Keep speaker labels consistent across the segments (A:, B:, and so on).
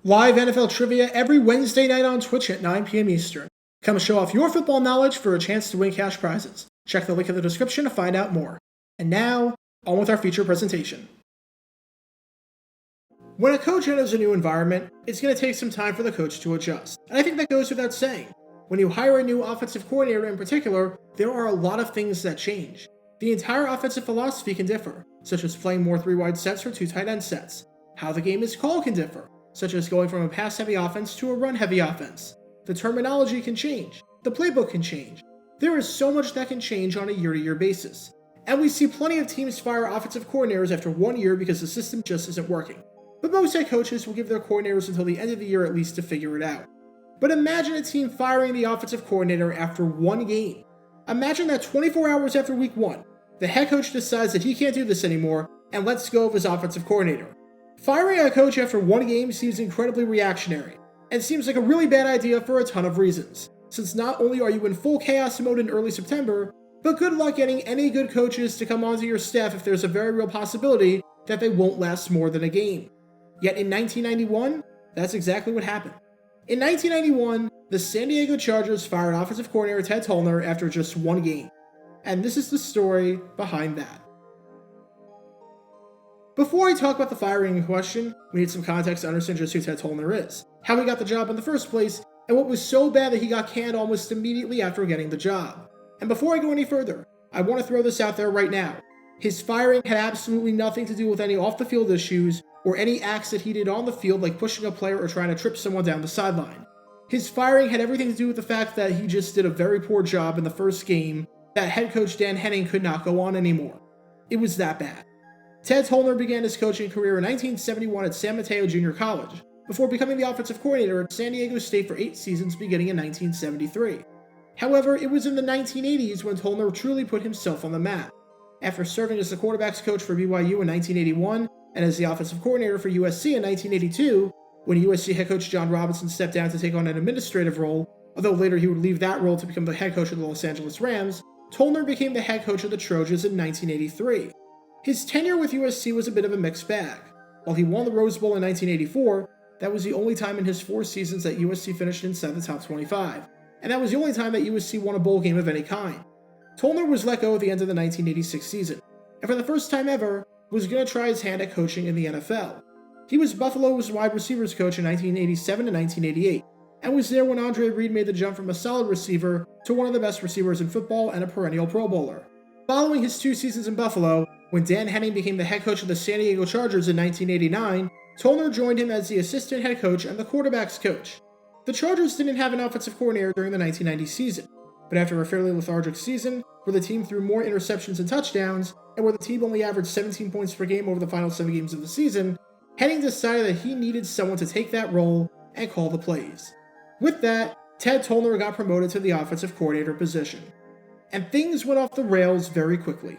A: Live NFL trivia every Wednesday night on Twitch at 9 p.m. Eastern. Come show off your football knowledge for a chance to win cash prizes. Check the link in the description to find out more. And now, on with our feature presentation. When a coach enters a new environment, it's going to take some time for the coach to adjust. And I think that goes without saying. When you hire a new offensive coordinator in particular, there are a lot of things that change. The entire offensive philosophy can differ, such as playing more 3-wide sets or 2 tight end sets. How the game is called can differ, such as going from a pass-heavy offense to a run-heavy offense. The terminology can change. The playbook can change. There is so much that can change on a year-to-year basis. And we see plenty of teams fire offensive coordinators after 1 year because the system just isn't working. But most head coaches will give their coordinators until the end of the year at least to figure it out. But imagine a team firing the offensive coordinator after 1 game. Imagine that 24 hours after week 1, the head coach decides that he can't do this anymore and lets go of his offensive coordinator. Firing a coach after 1 game seems incredibly reactionary, and seems like a really bad idea for a ton of reasons, since not only are you in full chaos mode in early September, but good luck getting any good coaches to come onto your staff if there's a very real possibility that they won't last more than a game. Yet in 1991, that's exactly what happened. In 1991, the San Diego Chargers fired offensive coordinator Ted Tollner after just 1 game. And this is the story behind that. Before I talk about the firing in question, we need some context to understand just who Ted Tollner is, how he got the job in the first place, and what was so bad that he got canned almost immediately after getting the job. And before I go any further, I want to throw this out there right now. His firing had absolutely nothing to do with any off-the-field issues or any acts that he did on the field like pushing a player or trying to trip someone down the sideline. His firing had everything to do with the fact that he just did a very poor job in the first game that head coach Dan Henning could not go on anymore. It was that bad. Ted Tollner began his coaching career in 1971 at San Mateo Junior College, before becoming the offensive coordinator at San Diego State for 8 seasons beginning in 1973. However, it was in the 1980s when Tollner truly put himself on the map. After serving as the quarterbacks coach for BYU in 1981 and as the offensive coordinator for USC in 1982, when USC head coach John Robinson stepped down to take on an administrative role, although later he would leave that role to become the head coach of the Los Angeles Rams, Tollner became the head coach of the Trojans in 1983. His tenure with USC was a bit of a mixed bag. While he won the Rose Bowl in 1984, that was the only time in his 4 seasons that USC finished inside the top 25, and that was the only time that USC won a bowl game of any kind. Tollner was let go at the end of the 1986 season, and for the first time ever, was going to try his hand at coaching in the NFL. He was Buffalo's wide receivers coach in 1987 and 1988, and was there when Andre Reed made the jump from a solid receiver to one of the best receivers in football and a perennial Pro Bowler. Following his 2 seasons in Buffalo, when Dan Henning became the head coach of the San Diego Chargers in 1989, Tollner joined him as the assistant head coach and the quarterback's coach. The Chargers didn't have an offensive coordinator during the 1990 season, but after a fairly lethargic season, where the team threw more interceptions and touchdowns, and where the team only averaged 17 points per game over the final 7 games of the season, Henning decided that he needed someone to take that role and call the plays. With that, Ted Tollner got promoted to the offensive coordinator position. And things went off the rails very quickly.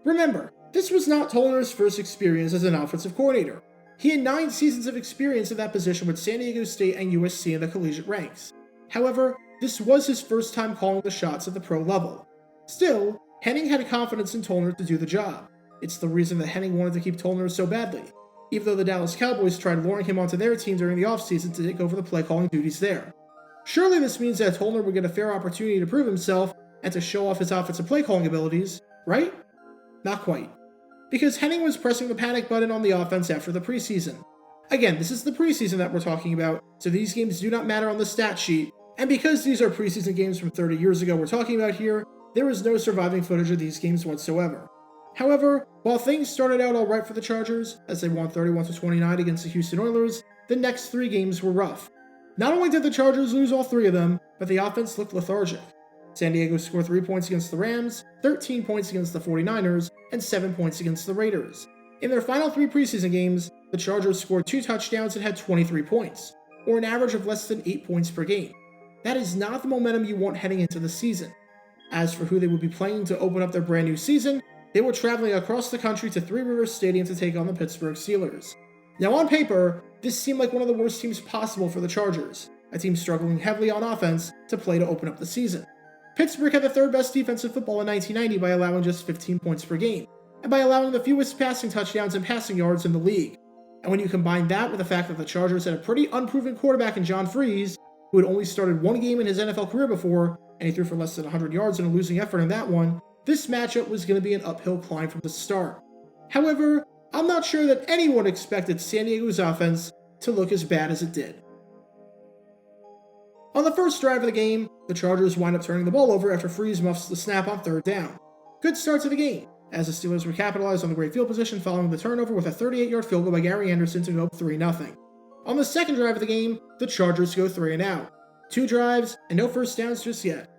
A: Remember, this was not Tollner's first experience as an offensive coordinator. He had 9 seasons of experience in that position with San Diego State and USC in the collegiate ranks. However, this was his first time calling the shots at the pro level. Still, Henning had confidence in Tollner to do the job. It's the reason that Henning wanted to keep Tollner so badly, even though the Dallas Cowboys tried luring him onto their team during the offseason to take over the play calling duties there. Surely this means that Tollner would get a fair opportunity to prove himself and to show off his offensive play calling abilities, right? Not quite. Because Henning was pressing the panic button on the offense after the preseason. Again, this is the preseason that we're talking about, so these games do not matter on the stat sheet, and because these are preseason games from 30 years ago we're talking about here, there is no surviving footage of these games whatsoever. However, while things started out alright for the Chargers, as they won 31-29 against the Houston Oilers, the next 3 games were rough. Not only did the Chargers lose all 3 of them, but the offense looked lethargic. San Diego scored 3 points against the Rams, 13 points against the 49ers, and 7 points against the Raiders. In their final 3 preseason games, the Chargers scored 2 touchdowns and had 23 points, or an average of less than 8 points per game. That is not the momentum you want heading into the season. As for who they would be playing to open up their brand new season, they were traveling across the country to Three Rivers Stadium to take on the Pittsburgh Steelers. Now on paper, this seemed like one of the worst teams possible for the Chargers, a team struggling heavily on offense to play to open up the season. Pittsburgh had the 3rd best defense in football in 1990 by allowing just 15 points per game, and by allowing the fewest passing touchdowns and passing yards in the league. And when you combine that with the fact that the Chargers had a pretty unproven quarterback in John Freeze, who had only started one game in his NFL career before, and he threw for less than 100 yards in a losing effort in that one, this matchup was going to be an uphill climb from the start. However, I'm not sure that anyone expected San Diego's offense to look as bad as it did. On the first drive of the game, the Chargers wind up turning the ball over after Freeze muffs the snap on third down. Good start to the game, as the Steelers would capitalize on the great field position following the turnover with a 38-yard field goal by Gary Anderson to go up 3-0. On the second drive of the game, the Chargers go 3 and out. 2 drives and no first downs just yet.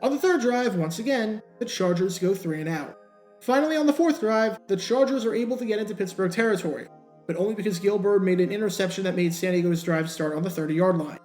A: On the third drive, once again, the Chargers go 3 and out. Finally, on the fourth drive, the Chargers are able to get into Pittsburgh territory, but only because Gilbert made an interception that made San Diego's drive start on the 30-yard line.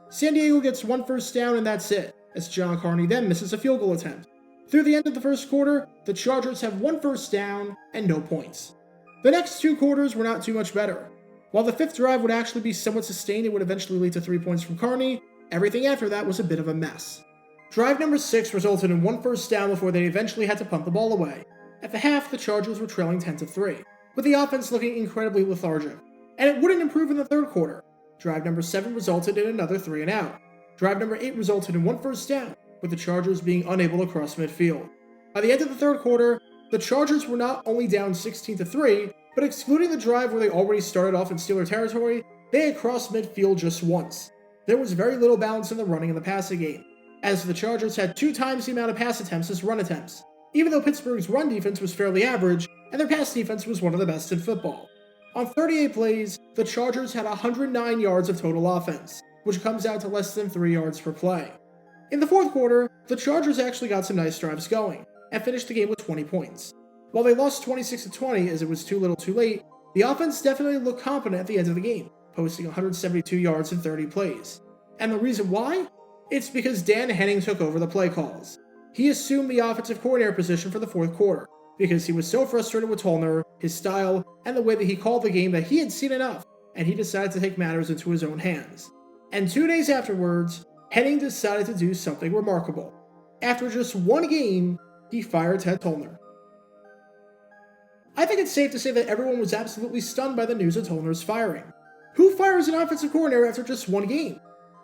A: San Diego gets 1 first down and that's it, as John Carney then misses a field goal attempt. Through the end of the first quarter, the Chargers have 1 first down and no points. The next 2 quarters were not too much better. While the fifth drive would actually be somewhat sustained and would eventually lead to 3 points from Carney, everything after that was a bit of a mess. Drive number 6 resulted in 1 first down before they eventually had to punt the ball away. At the half, the Chargers were trailing 10-3, with the offense looking incredibly lethargic. And it wouldn't improve in the third quarter. Drive number 7 resulted in another 3 and out. Drive number 8 resulted in 1 first down, with the Chargers being unable to cross midfield. By the end of the third quarter, the Chargers were not only down 16-3, but excluding the drive where they already started off in Steeler territory, they had crossed midfield just once. There was very little balance in the running and the passing game, as the Chargers had 2 times the amount of pass attempts as run attempts, even though Pittsburgh's run defense was fairly average and their pass defense was one of the best in football. On 38 plays, the Chargers had 109 yards of total offense, which comes out to less than 3 yards per play. In the fourth quarter, the Chargers actually got some nice drives going, and finished the game with 20 points. While they lost 26-20 as it was too little too late, the offense definitely looked competent at the end of the game, posting 172 yards in 30 plays. And the reason why? It's because Dan Henning took over the play calls. He assumed the offensive coordinator position for the fourth quarter, because he was so frustrated with Tollner, his style, and the way that he called the game that he had seen enough, and he decided to take matters into his own hands. And 2 days afterwards, Henning decided to do something remarkable. After just 1 game, he fired Ted Tollner. I think it's safe to say that everyone was absolutely stunned by the news of Tollner's firing. Who fires an offensive coordinator after just 1 game?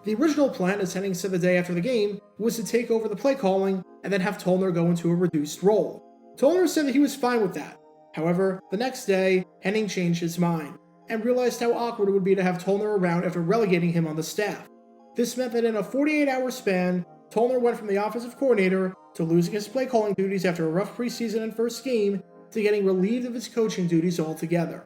A: The original plan, as Henning said the day after the game, was to take over the play calling and then have Tollner go into a reduced role. Tollner said that he was fine with that. However, the next day, Henning changed his mind and realized how awkward it would be to have Tollner around after relegating him on the staff. This meant that in a 48-hour span, Tollner went from the offensive coordinator to losing his play calling duties after a rough preseason and first game to getting relieved of his coaching duties altogether.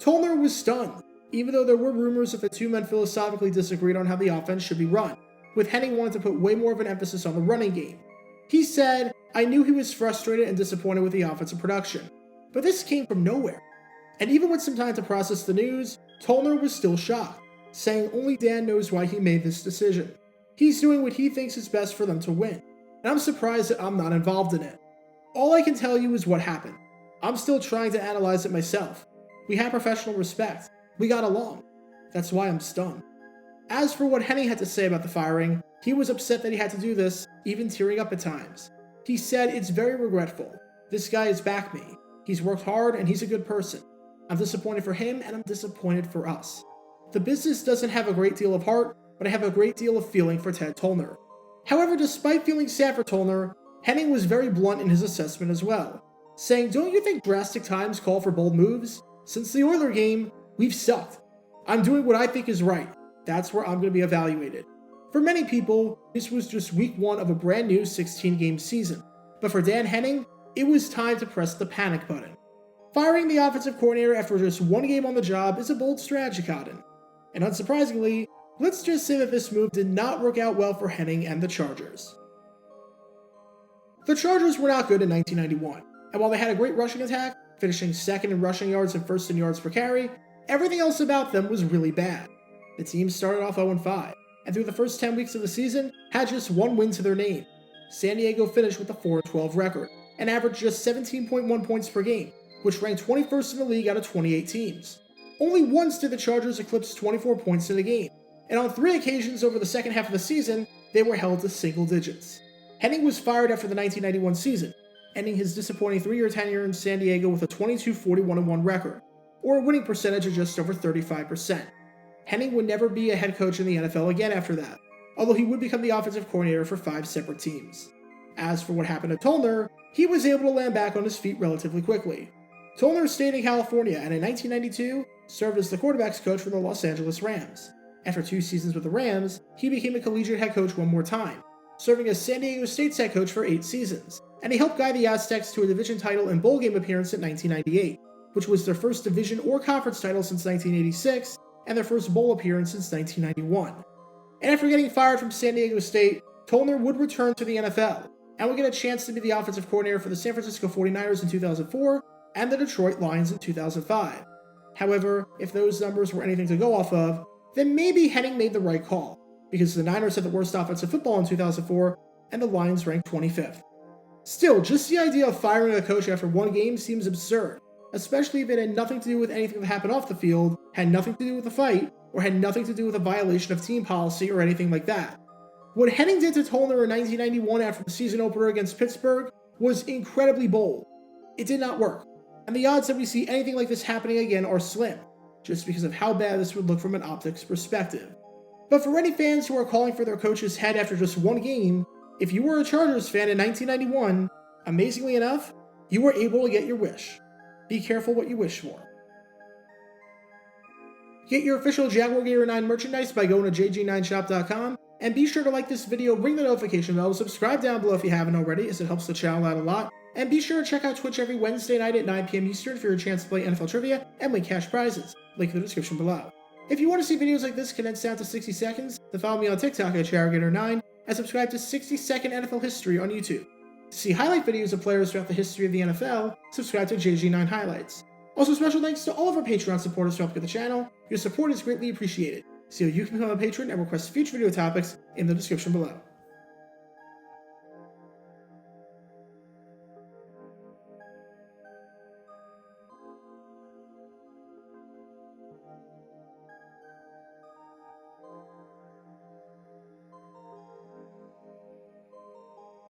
A: Tollner was stunned, even though there were rumors that the two men philosophically disagreed on how the offense should be run, with Henning wanting to put way more of an emphasis on the running game. He said, "I knew he was frustrated and disappointed with the offensive production, but this came from nowhere." And even with some time to process the news, Tollner was still shocked, saying only Dan knows why he made this decision. He's doing what he thinks is best for them to win, and I'm surprised that I'm not involved in it. All I can tell you is what happened. I'm still trying to analyze it myself. We had professional respect. We got along. That's why I'm stunned. As for what Henning had to say about the firing, he was upset that he had to do this, even tearing up at times. He said, "It's very regretful. This guy has backed me. He's worked hard and he's a good person. I'm disappointed for him and I'm disappointed for us. The business doesn't have a great deal of heart, but I have a great deal of feeling for Ted Tollner." However, despite feeling sad for Tollner, Henning was very blunt in his assessment as well, saying, "Don't you think drastic times call for bold moves? Since the Oiler game, we've sucked. I'm doing what I think is right. That's where I'm going to be evaluated." For many people, this was just week 1 of a brand new 16-game season. But for Dan Henning, it was time to press the panic button. Firing the offensive coordinator after just 1 game on the job is a bold strategy, Cotton. And unsurprisingly, let's just say that this move did not work out well for Henning and the Chargers. The Chargers were not good in 1991, and while they had a great rushing attack, finishing second in rushing yards and first in yards per carry, everything else about them was really bad. The team started off 0-5, and through the first 10 weeks of the season, had just 1 win to their name. San Diego finished with a 4-12 record, and averaged just 17.1 points per game, which ranked 21st in the league out of 28 teams. Only once did the Chargers eclipse 24 points in a game, and on 3 occasions over the second half of the season, they were held to single digits. Henning was fired after the 1991 season, ending his disappointing 3-year tenure in San Diego with a 22-41-1 record. or a winning percentage of just over 35%. Henning would never be a head coach in the NFL again after that, although he would become the offensive coordinator for 5 separate teams. As for what happened to Tollner, he was able to land back on his feet relatively quickly. Tollner stayed in California and in 1992 served as the quarterback's coach for the Los Angeles Rams. After 2 seasons with the Rams, he became a collegiate head coach one more time, serving as San Diego State's head coach for 8 seasons, and he helped guide the Aztecs to a division title and bowl game appearance in 1998, which was their first division or conference title since 1986, and their first bowl appearance since 1991. And after getting fired from San Diego State, Tollner would return to the NFL, and would get a chance to be the offensive coordinator for the San Francisco 49ers in 2004 and the Detroit Lions in 2005. However, if those numbers were anything to go off of, then maybe Henning made the right call, because the Niners had the worst offensive football in 2004, and the Lions ranked 25th. Still, just the idea of firing a coach after 1 game seems absurd, especially if it had nothing to do with anything that happened off the field, had nothing to do with the fight, or had nothing to do with a violation of team policy or anything like that. What Henning did to Tollner in 1991 after the season opener against Pittsburgh was incredibly bold. It did not work, and the odds that we see anything like this happening again are slim, just because of how bad this would look from an optics perspective. But for any fans who are calling for their coach's head after just 1 game, if you were a Chargers fan in 1991, amazingly enough, you were able to get your wish. Be careful what you wish for. Get your official Jaguar Gator 9 merchandise by going to jg9shop.com, and be sure to like this video, ring the notification bell, subscribe down below if you haven't already, as it helps the channel out a lot, and be sure to check out Twitch every Wednesday night at 9 p.m. Eastern for your chance to play NFL Trivia and win cash prizes. Link in the description below. If you want to see videos like this condensed down to 60 seconds, then follow me on TikTok at JaguarGator9, and subscribe to 60-second NFL History on YouTube. To see highlight videos of players throughout the history of the NFL, subscribe to JG9 Highlights. Also, special thanks to all of our Patreon supporters who help get the channel. Your support is greatly appreciated. See how you can become a patron and request future video topics in the description below.